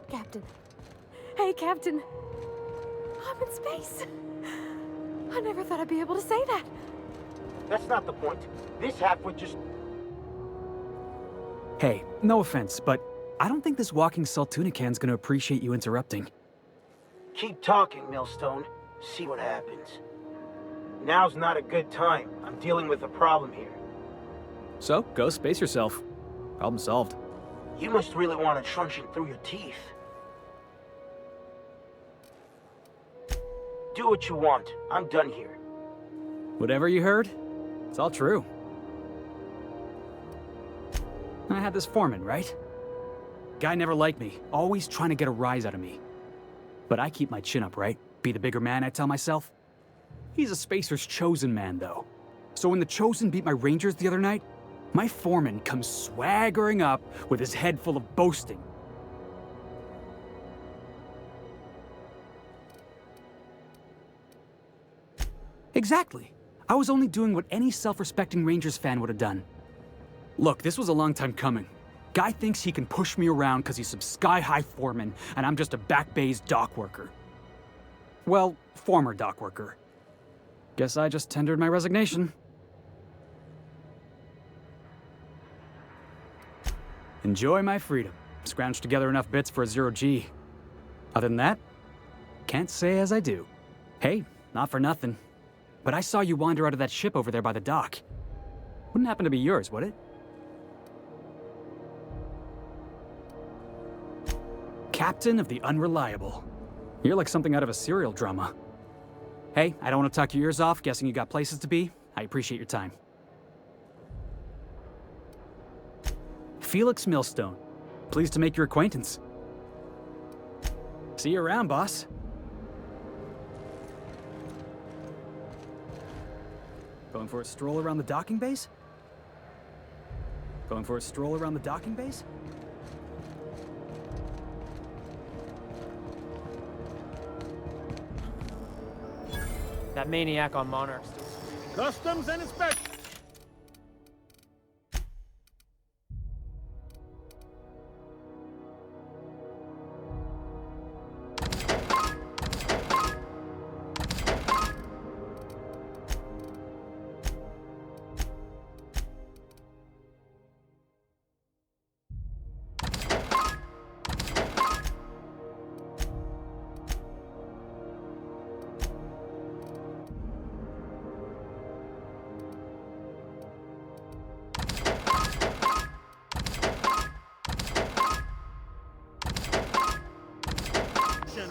Captain. Hey, Captain. I'm in space. I never thought I'd be able to say that. That's not the point. This half would just... Hey, no offense, but I don't think this walking salt tuna can's gonna appreciate you interrupting. Keep talking, Millstone. See what happens. Now's not a good time. I'm dealing with a problem here. So, go space yourself. Problem solved. You must really want to truncheon through your teeth. Do what you want. I'm done here. Whatever you heard, it's all true. I had this foreman, right? Guy never liked me, always trying to get a rise out of me. But I keep my chin up, right? Be the bigger man, I tell myself. He's a Spacer's chosen man, though. So when the Chosen beat my Rangers the other night, my foreman comes swaggering up with his head full of boasting. Exactly. I was only doing what any self-respecting Rangers fan would have done. Look, this was a long time coming. Guy thinks he can push me around because he's some sky-high foreman, and I'm just a back bay's dock worker. Well, former dock worker. Guess I just tendered my resignation. Enjoy my freedom. Scrounged together enough bits for a 0G. Other than that, can't say as I do. Hey, not for nothing. But I saw you wander out of that ship over there by the dock. Wouldn't happen to be yours, would it? Captain of the Unreliable. You're like something out of a serial drama. Hey, I don't want to talk your ears off, guessing you got places to be. I appreciate your time. Felix Millstone. Pleased to make your acquaintance. See you around, boss. Going for a stroll around the docking base? Going for a stroll around the docking base? That maniac on Monarch. Customs and inspection.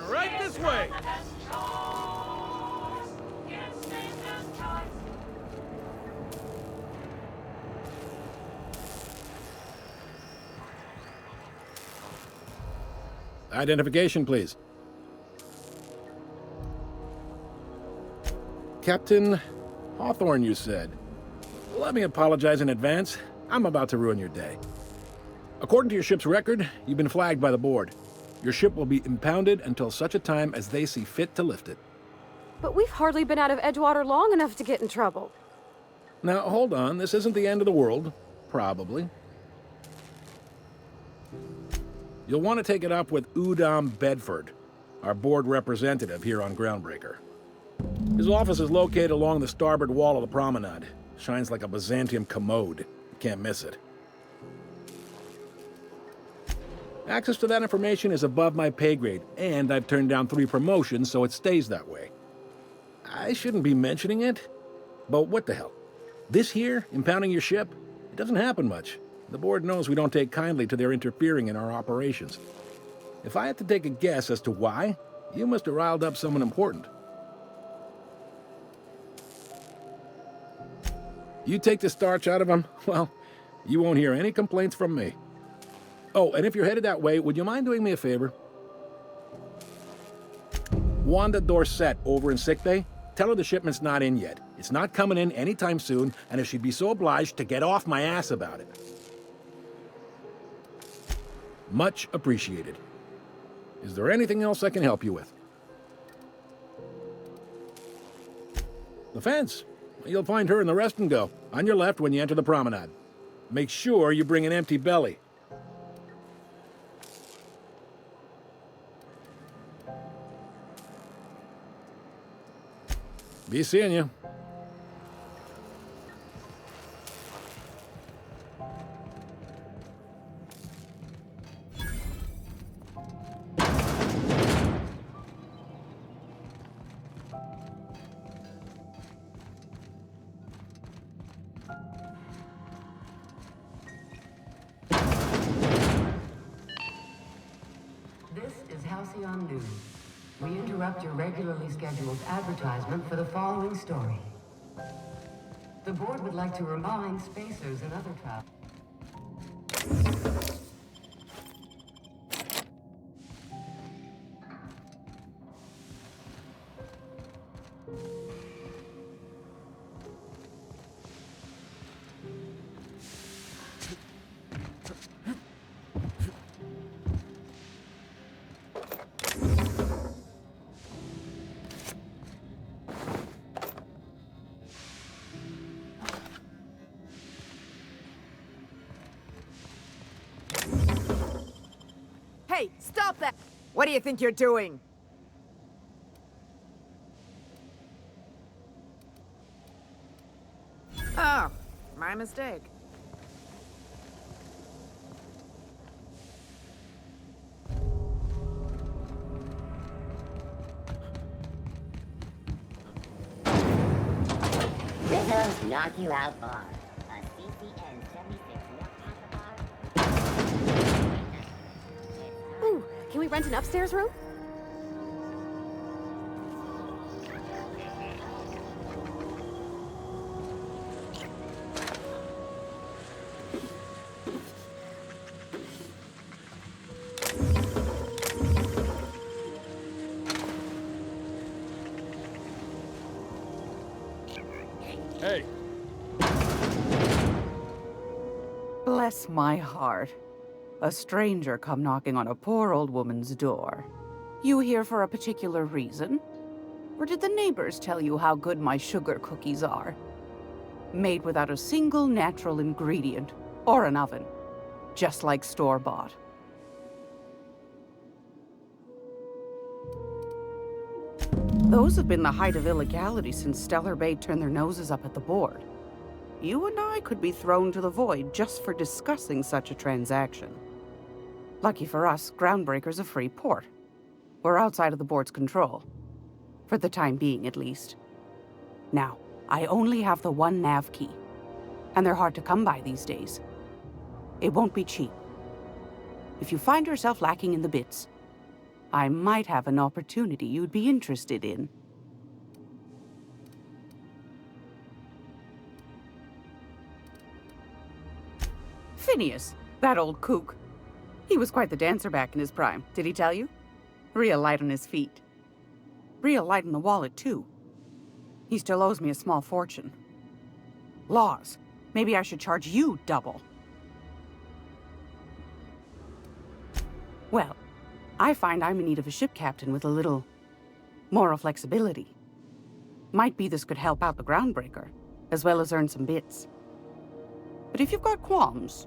Right this way. Identification, please. Captain Hawthorne, you said. Let me apologize in advance. I'm about to ruin your day. According to your ship's record, you've been flagged by the board. Your ship will be impounded until such a time as they see fit to lift it. But we've hardly been out of Edgewater long enough to get in trouble. Now, hold on. This isn't the end of the world. Probably. You'll want to take it up with Udom Bedford, our board representative here on Groundbreaker. His office is located along the starboard wall of the promenade. Shines like a Byzantium commode. You can't miss it. Access to that information is above my pay grade, and I've turned down 3 promotions, so it stays that way. I shouldn't be mentioning it, but what the hell? This here, impounding your ship, it doesn't happen much. The board knows we don't take kindly to their interfering in our operations. If I had to take a guess as to why, you must have riled up someone important. You take the starch out of them, well, you won't hear any complaints from me. Oh, and if you're headed that way, would you mind doing me a favor? Wanda Dorset over in sickbay, tell her the shipment's not in yet. It's not coming in anytime soon, and if she'd be so obliged to get off my ass about it. Much appreciated. Is there anything else I can help you with? The fence. You'll find her in the rest and go, on your left when you enter the promenade. Make sure you bring an empty belly. Be seeing you. This is Halcyon News. We interrupt your regularly scheduled advertisement for the following story. The board would like to remind spacers and other travelers. Hey, stop that! What do you think you're doing? Oh, my mistake. Rizzo's knock you out bar. A CCN 76 milk bar. Ooh, can we rent an upstairs room? Hey. Bless my heart. A stranger come knocking on a poor old woman's door. You here for a particular reason? Or did the neighbors tell you how good my sugar cookies are? Made without a single natural ingredient, or an oven. Just like store-bought. Those have been the height of illegality since Stellar Bay turned their noses up at the board. You and I could be thrown to the void just for discussing such a transaction. Lucky for us, Groundbreaker's a free port. We're outside of the board's control. For the time being, at least. Now, I only have the one nav key. And they're hard to come by these days. It won't be cheap. If you find yourself lacking in the bits, I might have an opportunity you'd be interested in. Phineas, that old kook. He was quite the dancer back in his prime, did he tell you? Real light on his feet. Real light in the wallet, too. He still owes me a small fortune. Laws. Maybe I should charge you double. Well, I find I'm in need of a ship captain with a little moral flexibility. Might be this could help out the Groundbreaker, as well as earn some bits. But if you've got qualms...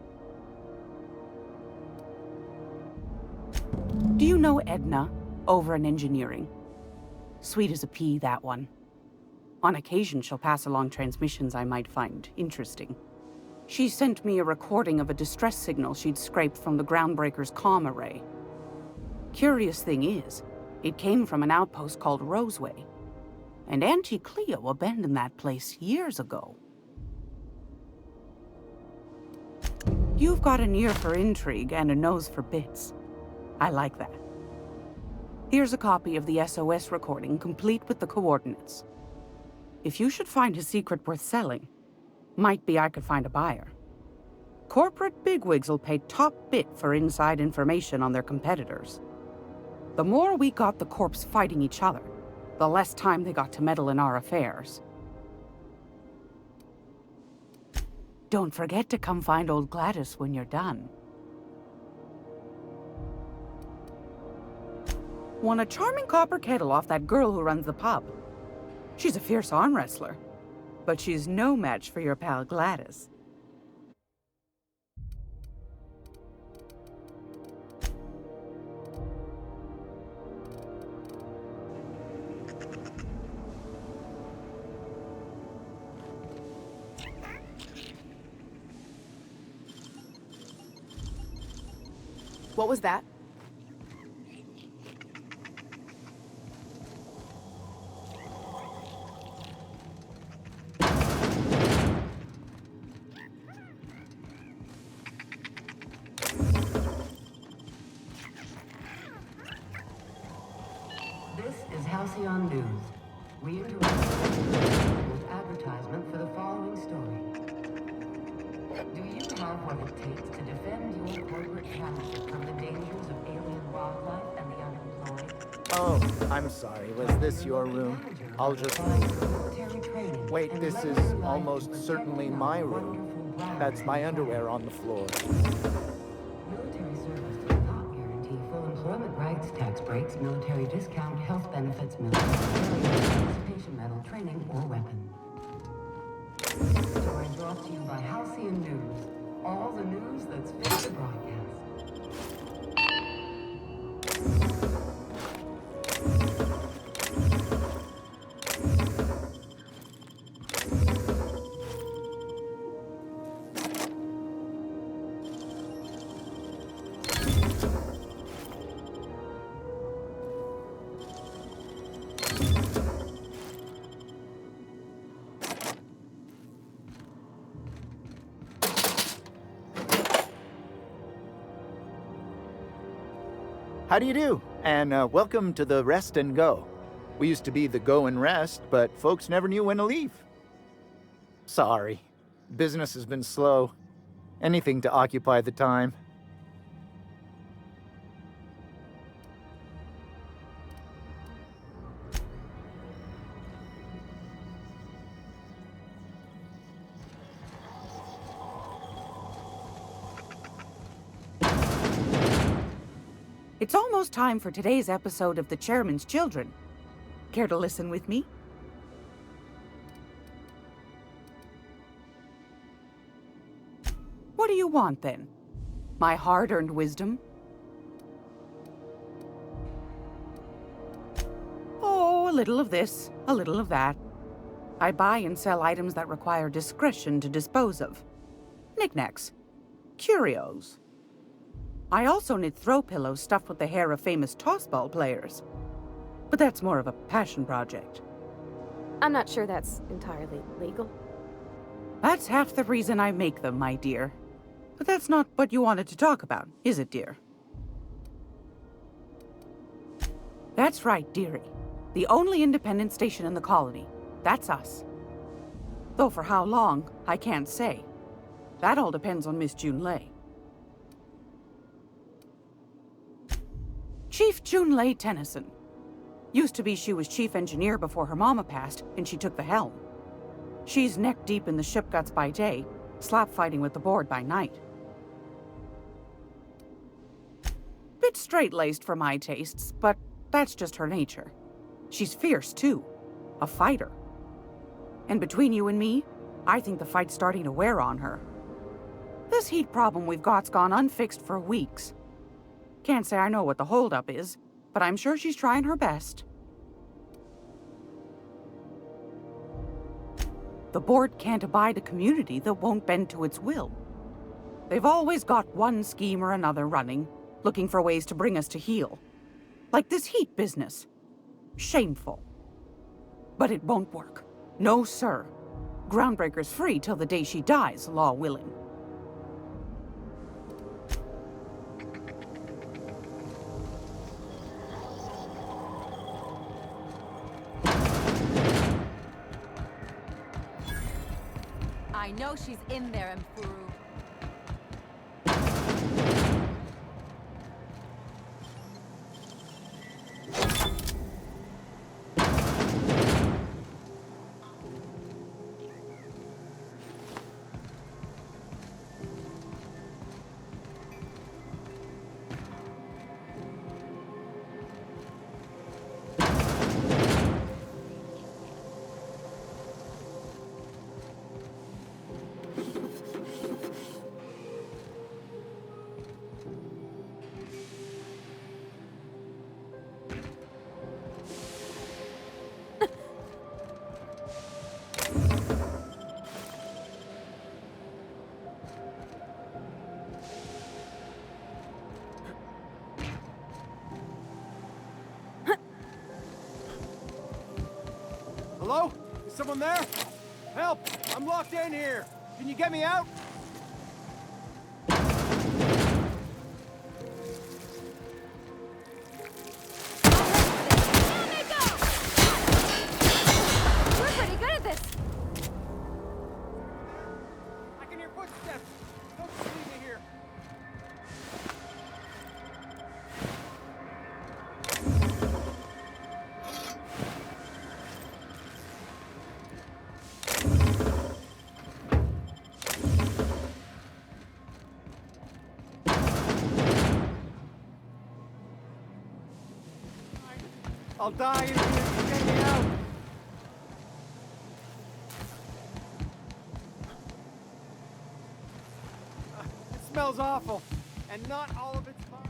Do you know Edna, over in engineering? Sweet as a pea, that one. On occasion, she'll pass along transmissions I might find interesting. She sent me a recording of a distress signal she'd scraped from the Groundbreaker's comm array. Curious thing is, it came from an outpost called Roseway. And Auntie Cleo abandoned that place years ago. You've got an ear for intrigue and a nose for bits. I like that. Here's a copy of the SOS recording, complete with the coordinates. If you should find his secret worth selling, might be I could find a buyer. Corporate bigwigs will pay top bit for inside information on their competitors. The more we got the corps fighting each other, the less time they got to meddle in our affairs. Don't forget to come find old Gladys when you're done. Won a charming copper kettle off that girl who runs the pub. She's a fierce arm wrestler, but she's no match for your pal Gladys. What was that? This is Halcyon News. We interrupt with advertisement for the following story. Do you have what it takes to defend your corporate township from the dangers of alien wildlife and the unemployed? Oh, I'm sorry. Was this your room? I'll just... Wait, this is almost certainly my room. That's my underwear on the floor. Military service does not guarantee full employment rights, tax breaks, military discount, health benefits, military participation medal, training, or weapon. Story brought to you by Halcyon News. All the news that's fit to broadcast. How do you do? And welcome to the Rest and Go. We used to be the Go and Rest, but folks never knew when to leave. Sorry. Business has been slow. Anything to occupy the time. It's almost time for today's episode of The Chairman's Children. Care to listen with me? What do you want, then? My hard-earned wisdom? Oh, a little of this, a little of that. I buy and sell items that require discretion to dispose of. Knickknacks. Curios. I also knit throw pillows stuffed with the hair of famous tossball players. But that's more of a passion project. I'm not sure that's entirely legal. That's half the reason I make them, my dear. But that's not what you wanted to talk about, is it, dear? That's right, dearie. The only independent station in the colony. That's us. Though for how long, I can't say. That all depends on Miss Junlei. Chief Junlei Tennyson. Used to be she was chief engineer before her mama passed, and she took the helm. She's neck-deep in the ship guts by day, slap-fighting with the board by night. Bit straight-laced for my tastes, but that's just her nature. She's fierce, too. A fighter. And between you and me, I think the fight's starting to wear on her. This heat problem we've got's gone unfixed for weeks. Can't say I know what the holdup is, but I'm sure she's trying her best. The board can't abide a community that won't bend to its will. They've always got one scheme or another running, looking for ways to bring us to heel. Like this heat business. Shameful. But it won't work. No, sir. Groundbreaker's free till the day she dies, law willing. I know she's in there, Mfuru. Hello? Is someone there? Help! I'm locked in here! Can you get me out? We're pretty good at this. I can hear footsteps! Don't just leave me here! I'll die in here if you get me out! It smells awful, and not all of it's mine.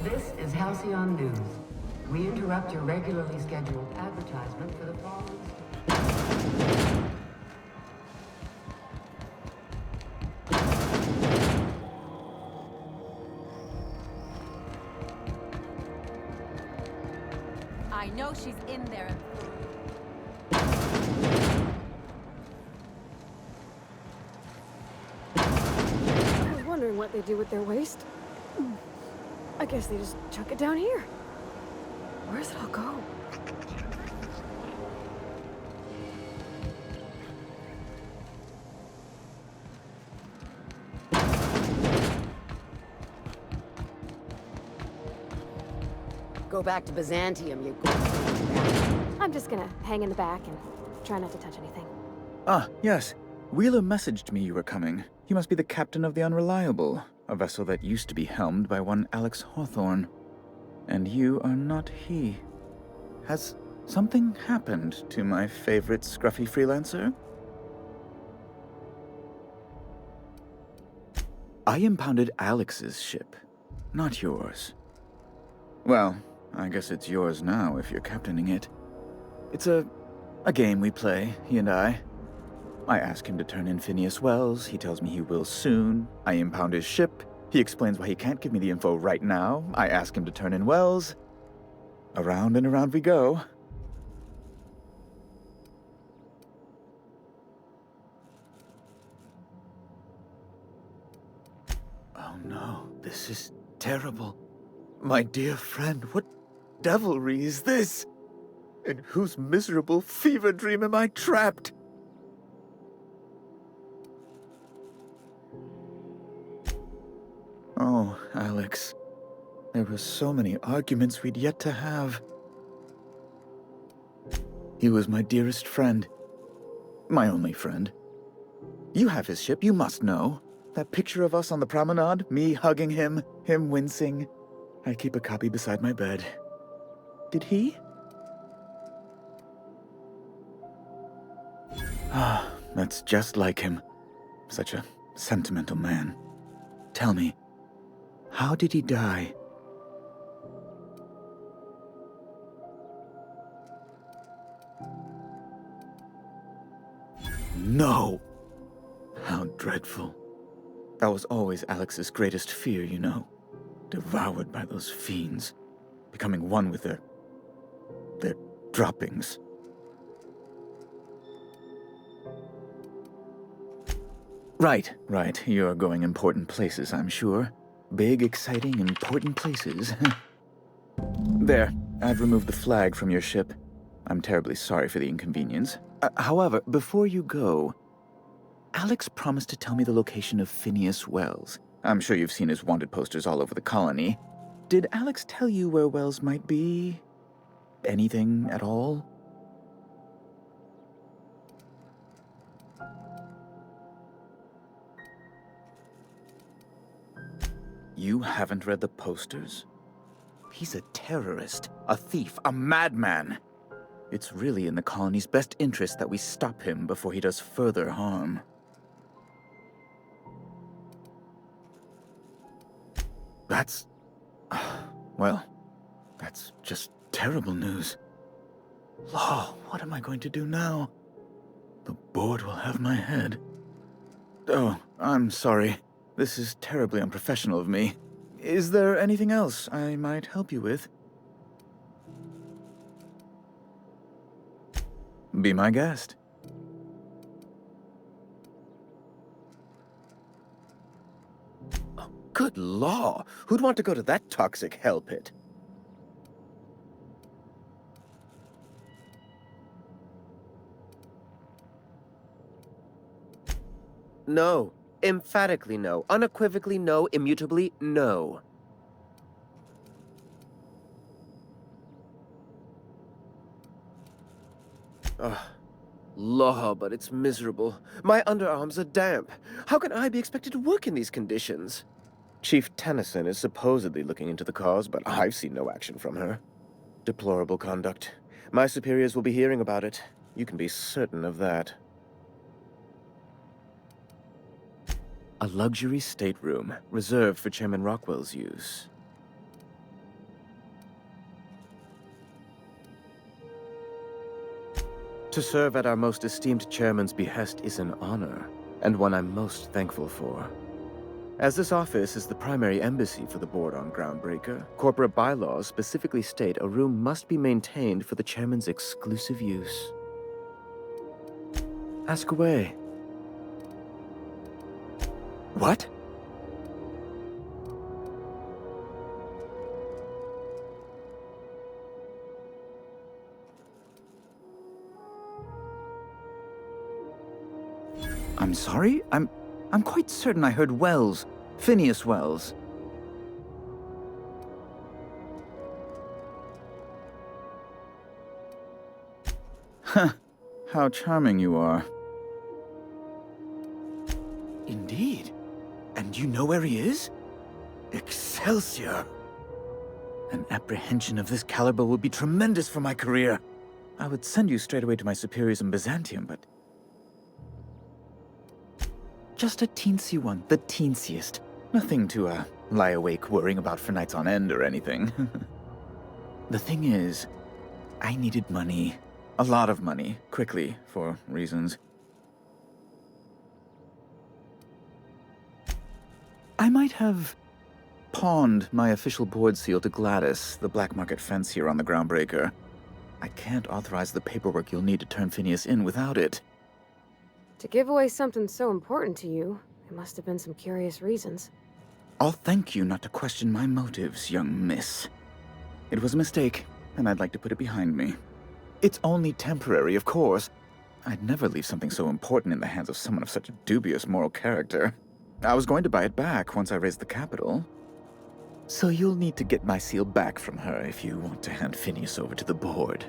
This is Halcyon News. We interrupt your regularly scheduled advertisement for the following... I know she's in there and through. I was wondering what they do with their waste. I guess they just chuck it down here. Where's it all go? Go back to Byzantium, you gold. I'm just gonna hang in the back and try not to touch anything. Ah, yes. Wheeler messaged me you were coming. He must be the captain of the Unreliable, a vessel that used to be helmed by one Alex Hawthorne. And you are not he. Has something happened to my favorite scruffy freelancer? I impounded Alex's ship, not yours. Well, I guess it's yours now if you're captaining it. It's a game we play, he and I. I ask him to turn in Phineas Wells, he tells me he will soon. I impound his ship, he explains why he can't give me the info right now. I ask him to turn in Wells. Around and around we go. Oh no, this is terrible. My dear friend, what devilry is this? In whose miserable fever dream am I trapped? Oh, Alex. There were so many arguments we'd yet to have. He was my dearest friend. My only friend. You have his ship, you must know. That picture of us on the promenade, me hugging him, him wincing. I keep a copy beside my bed. Did he? Ah, that's just like him. Such a sentimental man. Tell me, how did he die? No! How dreadful. That was always Alex's greatest fear, you know. Devoured by those fiends. Becoming one with their droppings. Right. You're going important places, I'm sure. Big, exciting, important places. There, I've removed the flag from your ship. I'm terribly sorry for the inconvenience. However, before you go, Alex promised to tell me the location of Phineas Wells. I'm sure you've seen his wanted posters all over the colony. Did Alex tell you where Wells might be? Anything at all? You haven't read the posters? He's a terrorist, a thief, a madman. It's really in the colony's best interest that we stop him before he does further harm. That's... well, that's just terrible news. Law, what am I going to do now? The board will have my head. Oh, I'm sorry. This is terribly unprofessional of me. Is there anything else I might help you with? Be my guest. Oh, good law! Who'd want to go to that toxic hell pit? No. Emphatically no. Unequivocally no. Immutably no. Ugh. Law, but it's miserable. My underarms are damp. How can I be expected to work in these conditions? Chief Tennyson is supposedly looking into the cause, but I've seen no action from her. Deplorable conduct. My superiors will be hearing about it. You can be certain of that. A luxury stateroom, reserved for Chairman Rockwell's use. To serve at our most esteemed chairman's behest is an honor, and one I'm most thankful for. As this office is the primary embassy for the board on Groundbreaker, corporate bylaws specifically state a room must be maintained for the chairman's exclusive use. Ask away. What? I'm sorry? I'm quite certain I heard Wells. Phineas Wells. Huh. How charming you are. Indeed. And you know where he is? Excelsior! An apprehension of this caliber would be tremendous for my career. I would send you straight away to my superiors in Byzantium, but... just a teensy one, the teensiest. Nothing to, lie awake worrying about for nights on end or anything. The thing is, I needed money. A lot of money, quickly, for reasons. I might have pawned my official board seal to Gladys, the black market fence here on the Groundbreaker. I can't authorize the paperwork you'll need to turn Phineas in without it. To give away something so important to you, there must have been some curious reasons. I'll thank you not to question my motives, young miss. It was a mistake, and I'd like to put it behind me. It's only temporary, of course. I'd never leave something so important in the hands of someone of such a dubious moral character. I was going to buy it back once I raised the capital. So you'll need to get my seal back from her if you want to hand Phineas over to the board.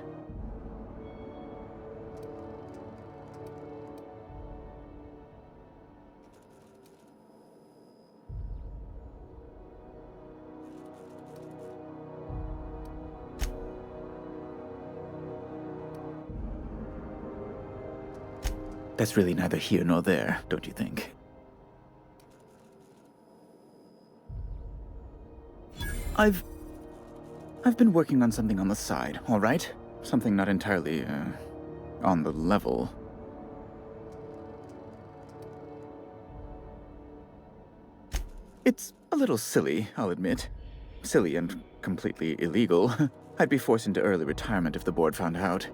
That's really neither here nor there, don't you think? I've been working on something on the side, all right? Something not entirely, on the level. It's a little silly, I'll admit. Silly and completely illegal. I'd be forced into early retirement if the board found out.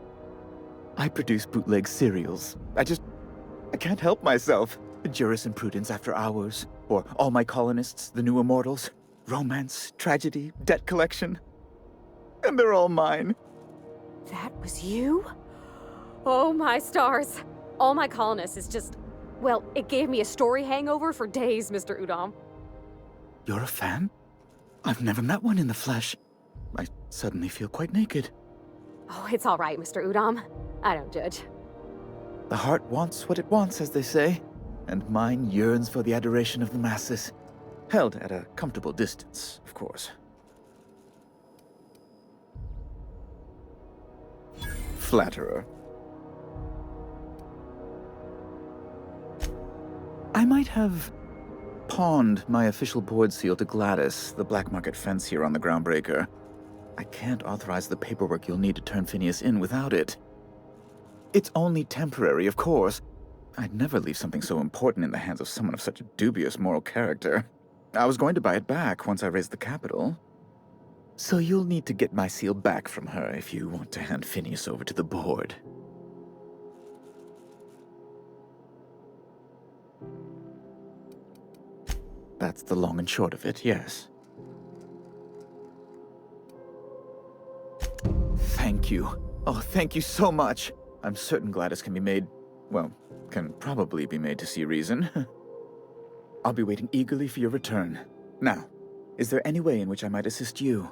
I produce bootleg serials. I can't help myself. Jurisprudence After Hours, or All My Colonists, The New Immortals, romance, tragedy, debt collection. And they're all mine. That was you? Oh my stars. All my colonists is just... Well, it gave me a story hangover for days, Mr. Udom. You're a fan? I've never met one in the flesh. I suddenly feel quite naked. Oh, it's all right, Mr. Udom. I don't judge. The heart wants what it wants, as they say, and mine yearns for the adoration of the masses. Held at a comfortable distance, of course. Flatterer. I might have pawned my official board seal to Gladys, the black market fence here on the Groundbreaker. I can't authorize the paperwork you'll need to turn Phineas in without it. It's only temporary, of course. I'd never leave something so important in the hands of someone of such a dubious moral character. I was going to buy it back once I raised the capital. So you'll need to get my seal back from her if you want to hand Phineas over to the board. That's the long and short of it, yes. Thank you. Oh, thank you so much. I'm certain Gladys can be made, well, can probably be made to see reason. I'll be waiting eagerly for your return. Now, is there any way in which I might assist you?